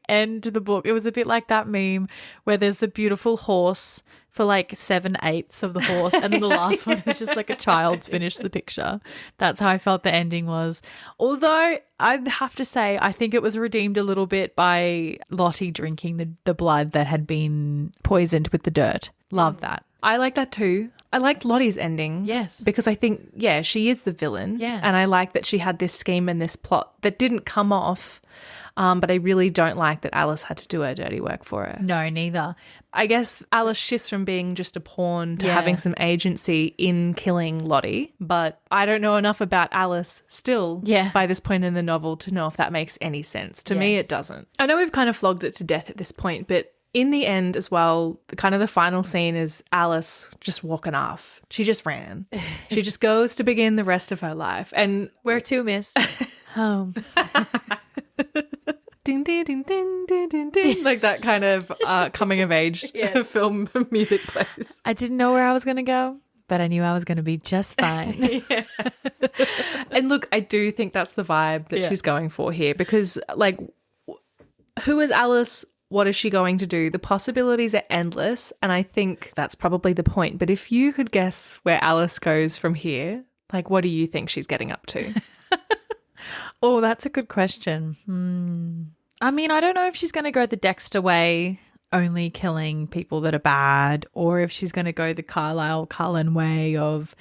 end to the book. It was a bit like that meme where there's the beautiful horse for like 7/8 of the horse and then the last one is just like a child's finished the picture. That's how I felt the ending was. Although I'd have to say I think it was redeemed a little bit by Lottie drinking the blood that had been poisoned with the dirt. Love that. I like that too. I liked Lottie's ending. Yes. Because I think, she is the villain. Yeah. And I like that she had this scheme and this plot that didn't come off. But I really don't like that Alice had to do her dirty work for her. No, neither. I guess Alice shifts from being just a pawn to having some agency in killing Lottie. But I don't know enough about Alice still by this point in the novel to know if that makes any sense. To me, it doesn't. I know we've kind of flogged it to death at this point, but in the end as well, the final scene is Alice just walking off. She just ran. She just goes to begin the rest of her life. And where to, miss? Home. Ding, ding, ding, ding, ding, ding, ding. Like that kind of coming of age film music plays. I didn't know where I was going to go, but I knew I was going to be just fine. And look, I do think that's the vibe that she's going for here because like, who is Alice? What is she going to do? The possibilities are endless, and I think that's probably the point. But if you could guess where Alice goes from here, like what do you think she's getting up to? Oh, that's a good question. I mean, I don't know if she's going to go the Dexter way, only killing people that are bad, or if she's going to go the Carlisle Cullen way of,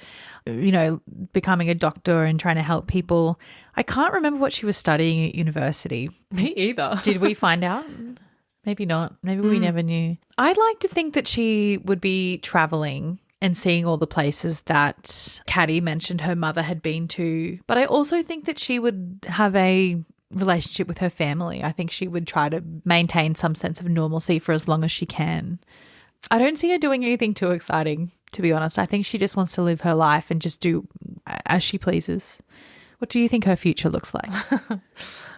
becoming a doctor and trying to help people. I can't remember what she was studying at university. Me either. Did we find out? Maybe not. Maybe we never knew. I'd like to think that she would be traveling and seeing all the places that Caddy mentioned her mother had been to. But I also think that she would have a relationship with her family. I think she would try to maintain some sense of normalcy for as long as she can. I don't see her doing anything too exciting, to be honest. I think she just wants to live her life and just do as she pleases. What do you think her future looks like?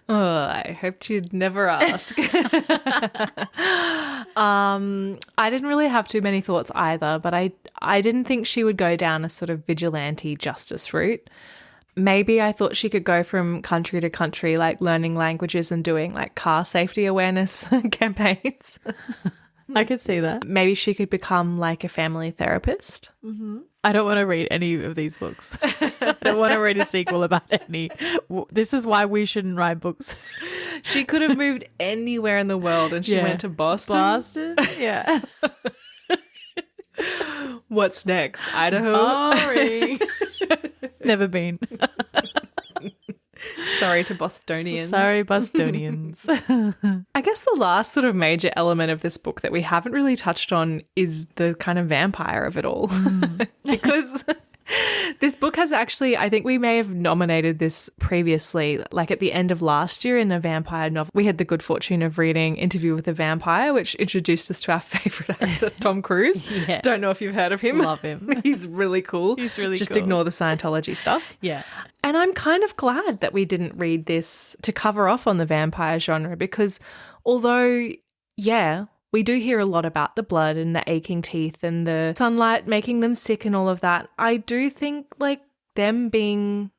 Oh, I hoped you'd never ask. I didn't really have too many thoughts either, but I didn't think she would go down a sort of vigilante justice route. Maybe I thought she could go from country to country, like learning languages and doing like car safety awareness campaigns. I could see that. Maybe she could become like a family therapist. Mm-hmm. I don't want to read any of these books. I don't want to read a sequel about any. This is why we shouldn't write books. She could have moved anywhere in the world and she went to Boston. Boston? Yeah. What's next? Idaho? Boring. Never been. Sorry to Bostonians. Sorry, Bostonians. I guess the last sort of major element of this book that we haven't really touched on is the kind of vampire of it all. Because this book has actually, I think we may have nominated this previously, like at the end of last year in a vampire novel. We had the good fortune of reading Interview with a Vampire, which introduced us to our favourite actor, Tom Cruise. Yeah. Don't know if you've heard of him. Love him. He's really cool. He's really Just cool. ignore the Scientology stuff. Yeah. And I'm kind of glad that we didn't read this to cover off on the vampire genre because although, yeah, we do hear a lot about the blood and the aching teeth and the sunlight making them sick and all of that, I do think like them being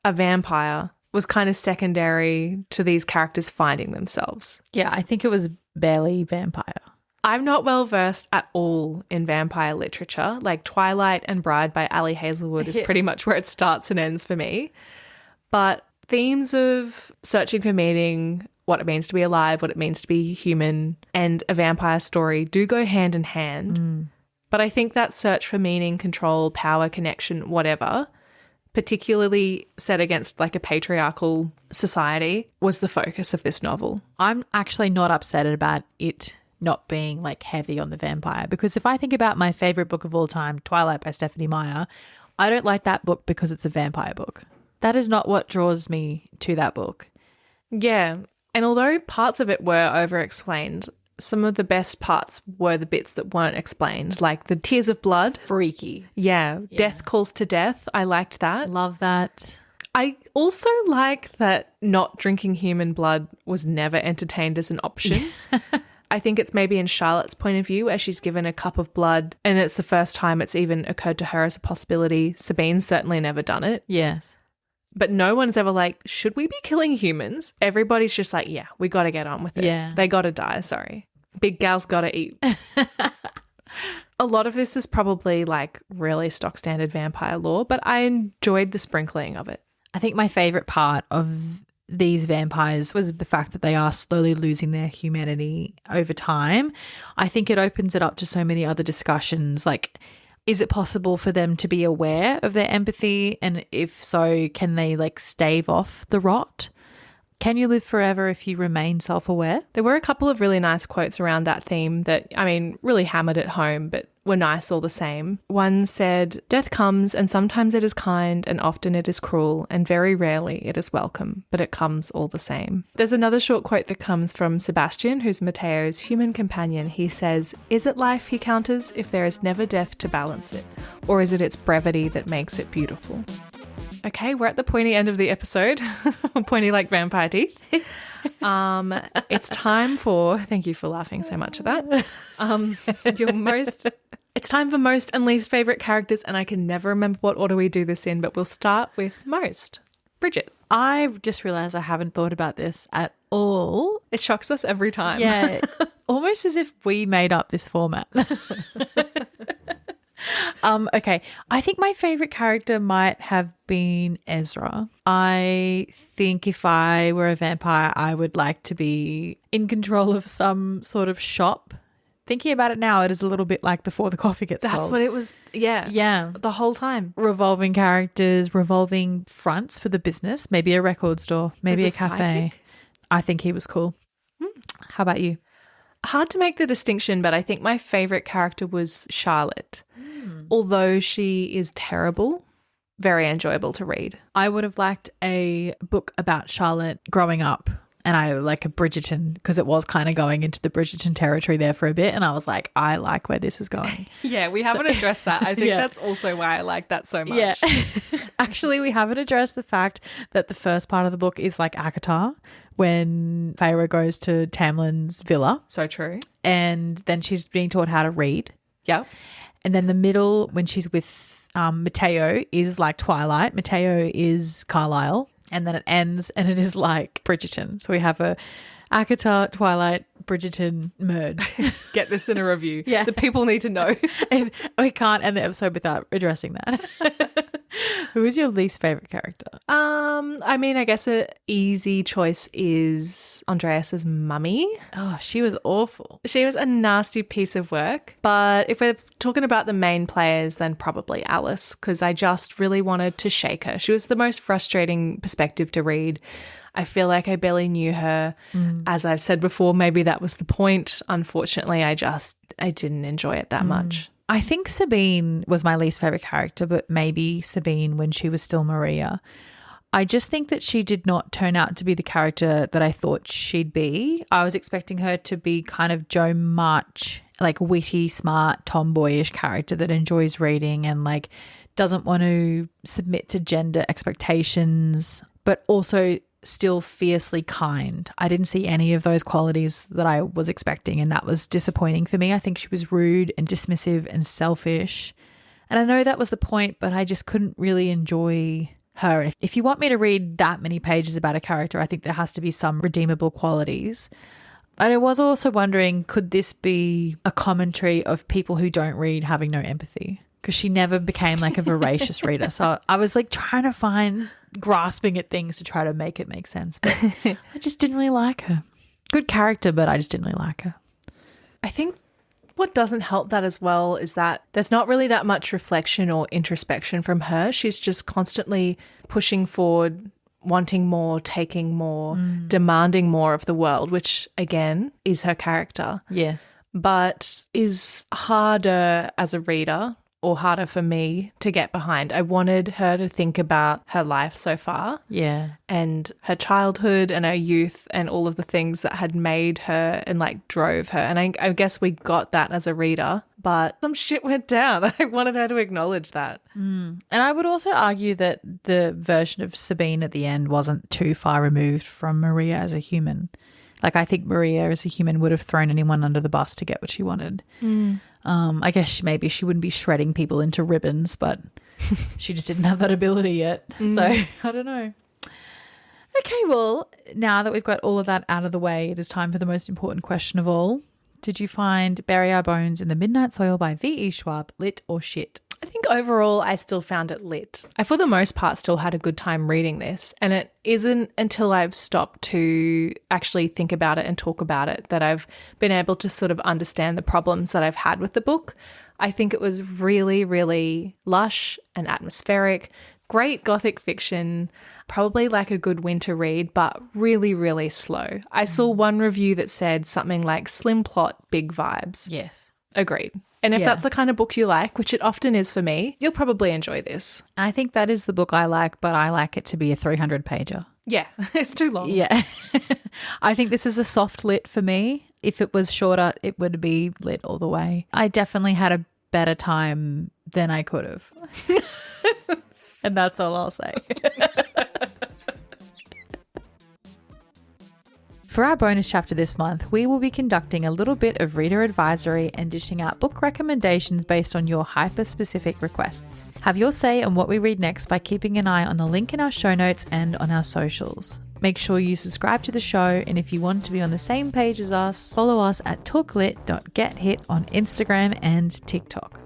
a vampire was kind of secondary to these characters finding themselves. Yeah, I think it was barely vampire. I'm not well versed at all in vampire literature. Like Twilight and Bride by Ali Hazelwood is pretty much where it starts and ends for me. But themes of searching for meaning, what it means to be alive, what it means to be human, and a vampire story do go hand in hand. But I think that search for meaning, control, power, connection, whatever, particularly set against like a patriarchal society, was the focus of this novel. I'm actually not upset about it not being like heavy on the vampire because if I think about my favorite book of all time, Twilight by Stephanie Meyer, I don't like that book because it's a vampire book. That is not what draws me to that book. Yeah. And although parts of it were over-explained, some of the best parts were the bits that weren't explained, like the tears of blood. Freaky. Yeah. Death calls to death. I liked that. Love that. I also like that not drinking human blood was never entertained as an option. I think it's maybe in Charlotte's point of view where she's given a cup of blood and it's the first time it's even occurred to her as a possibility. Sabine's certainly never done it. Yes. But no one's ever like, should we be killing humans? Everybody's just like, yeah, we got to get on with it. Yeah. They got to die, sorry. Big gal's got to eat. A lot of this is probably like really stock standard vampire lore, but I enjoyed the sprinkling of it. I think my favorite part of these vampires was the fact that they are slowly losing their humanity over time. I think it opens it up to so many other discussions like, is it possible for them to be aware of their empathy? And if so, can they like stave off the rot? Can you live forever if you remain self-aware? There were a couple of really nice quotes around that theme that, I mean, really hammered it home, but were nice all the same. One said, "Death comes and sometimes it is kind and often it is cruel and very rarely it is welcome, but it comes all the same." There's another short quote that comes from Sebastian, who's Mateo's human companion. He says, "Is it life he counters if there is never death to balance it? Or is it its brevity that makes it beautiful?" Okay, we're at the pointy end of the episode. Pointy like vampire teeth. It's time for, thank you for laughing so much at that. It's time for most and least favourite characters, and I can never remember what order we do this in, but we'll start with most. Bridget. I just realised I haven't thought about this at all. It shocks us every time. Yeah, almost as if we made up this format. Okay, I think my favourite character might have been Ezra. I think if I were a vampire, I would like to be in control of some sort of shop. Thinking about it now, it is a little bit like Before the Coffee Gets Cold. That's what it was. Yeah. Yeah. The whole time. Revolving characters, revolving fronts for the business, maybe a record store, maybe a cafe. Psychic? I think he was cool. How about you? Hard to make the distinction, but I think my favourite character was Charlotte. Although she is terrible, very enjoyable to read. I would have liked a book about Charlotte growing up, and I like a Bridgerton because it was kind of going into the Bridgerton territory there for a bit, and I was like, I like where this is going. Yeah, we haven't addressed that. I think Yeah. that's also why I like that so much. Yeah. Actually, we haven't addressed the fact that the first part of the book is like ACOTAR when Feyre goes to Tamlin's villa. So true. And then she's being taught how to read. Yep. And then the middle, when she's with Mateo, is like Twilight. Mateo is Carlisle. And then it ends and it is like Bridgerton. So we have a ACOTAR, Twilight, Bridgerton merge. Get this in a review. Yeah. The people need to know. We can't end the episode without addressing that. Who is your least favorite character? I mean, I guess an easy choice is Andreas's mummy. Oh, she was awful. She was a nasty piece of work. But if we're talking about the main players, then probably Alice, because I just really wanted to shake her. She was the most frustrating perspective to read. I feel like I barely knew her. As I've said before, maybe that was the point. Unfortunately, I didn't enjoy it that much. I think Sabine was my least favorite character, but maybe Sabine when she was still Maria. I just think that she did not turn out to be the character that I thought she'd be. I was expecting her to be kind of Jo March, like witty, smart, tomboyish character that enjoys reading and like doesn't want to submit to gender expectations, but also still fiercely kind. I didn't see any of those qualities that I was expecting, and that was disappointing for me. I think she was rude and dismissive and selfish. And I know that was the point, but I just couldn't really enjoy her. If you want me to read that many pages about a character, I think there has to be some redeemable qualities. And I was also wondering, could this be a commentary of people who don't read having no empathy? Because she never became like a voracious reader. So I was like trying to find, grasping at things to try to make it make sense. But I just didn't really like her. Good character, but I just didn't really like her. I think what doesn't help that as well is that there's not really that much reflection or introspection from her. She's just constantly pushing forward, wanting more, taking more, demanding more of the world, which again is her character. Yes. But is harder as a reader, or harder for me to get behind. I wanted her to think about her life so far. Yeah. And her childhood and her youth and all of the things that had made her and like drove her. And I guess we got that as a reader, but some shit went down. I wanted her to acknowledge that. And I would also argue that the version of Sabine at the end wasn't too far removed from Maria as a human. Like, I think Maria as a human would have thrown anyone under the bus to get what she wanted. I guess maybe she wouldn't be shredding people into ribbons, but she just didn't have that ability yet. So I don't know. Okay, well, now that we've got all of that out of the way, it is time for the most important question of all. Did you find Bury Our Bones in the Midnight Soil by V.E. Schwab lit or shit? I think overall I still found it lit. I, for the most part, still had a good time reading this, and it isn't until I've stopped to actually think about it and talk about it that I've been able to sort of understand the problems that I've had with the book. I think it was really, really lush and atmospheric, great gothic fiction, probably like a good winter read, but really, really slow. I saw one review that said something like slim plot, big vibes. Yes. Agreed. And if that's the kind of book you like, which it often is for me, you'll probably enjoy this. I think that is the book I like, but I like it to be a 300-pager. Yeah, it's too long. Yeah. I think this is a soft lit for me. If it was shorter, it would be lit all the way. I definitely had a better time than I could have. And that's all I'll say. For our bonus chapter this month, we will be conducting a little bit of reader advisory and dishing out book recommendations based on your hyper-specific requests. Have your say on what we read next by keeping an eye on the link in our show notes and on our socials. Make sure you subscribe to the show, and if you want to be on the same page as us, follow us at talklit.gethit on Instagram and TikTok.